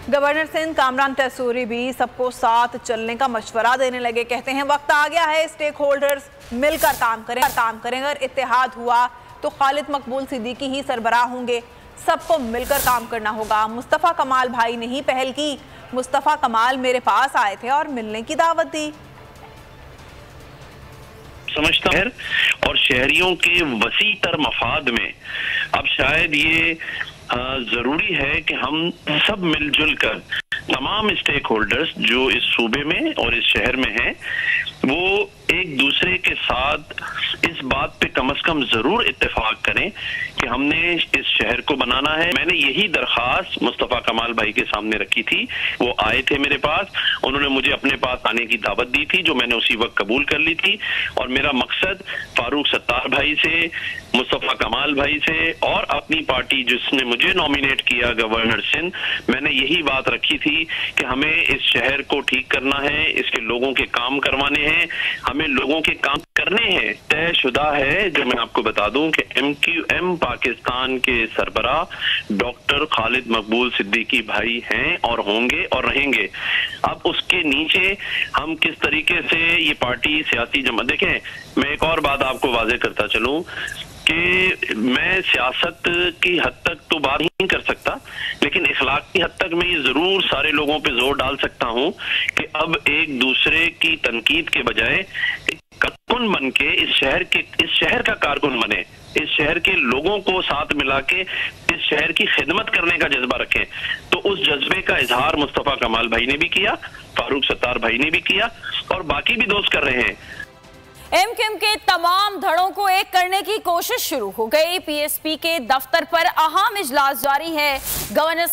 Governor Sindh Kamran तैसूरी भी सबको साथ चलने का मशवरा देने लगे। कहते हैं वक्त आ गया है, स्टेक होल्डर्स मिलकर काम करें। अगर इत्तेहाद हुआ तो खालिद मकबूल सिद्दीकी ही सरबराह होंगे। सबको मिलकर काम करना होगा। मुस्तफ़ा कमाल भाई ने ही पहल की। मुस्तफ़ा कमाल मेरे पास आए थे और मिलने की दावत दी। समझता है और शहरियों के वसी तर मफाद में अब शायद ये जरूरी है कि हम सब मिलजुल कर तमाम स्टेक होल्डर्स जो इस सूबे में और इस शहर में हैं वो एक दूसरे के साथ इस बात पे कम से कम जरूर इत्तेफाक करें कि हमने इस शहर को बनाना है। मैंने यही दरख्वास्त मुस्तफ़ा कमाल भाई के सामने रखी थी। वो आए थे मेरे पास, उन्होंने मुझे अपने पास आने की दावत दी थी जो मैंने उसी वक्त कबूल कर ली थी। और मेरा मकसद फारूक सत्तार भाई से, मुस्तफ़ा कमाल भाई से और अपनी पार्टी जिसने मुझे नॉमिनेट किया गवर्नर सिंध, मैंने यही बात रखी थी कि हमें इस शहर को ठीक करना है, इसके लोगों के काम करवाने हैं, हमें लोगों के काम करने हैं। तयशुदा है जो मैं आपको बता दूं कि MQM पाकिस्तान के सरबराह डॉक्टर खालिद मकबूल सिद्दीकी भाई हैं और होंगे और रहेंगे। अब उसके नीचे हम किस तरीके से ये पार्टी सियासी जमा, देखें मैं एक और बात आपको वाज़ेह करता चलूं कि मैं सियासत की हद तक तो बात नहीं कर सकता, लेकिन इखलाक की हद तक मैं ये जरूर सारे लोगों पे जोर डाल सकता हूं कि अब एक दूसरे की तनकीद के बजाय एक कारकुन बन के इस शहर का कारकुन बने, इस शहर के लोगों को साथ मिला के इस शहर की खिदमत करने का जज्बा रखें। तो उस जज्बे का इजहार मुस्तफ़ा कमाल भाई ने भी किया, फारूक सत्तार भाई ने भी किया और बाकी भी दोस्त कर रहे हैं। MQM के तमाम धड़ों को एक करने की कोशिश शुरू हो गई। PSP के दफ्तर पर अहम इजलास जारी है। गवर्नर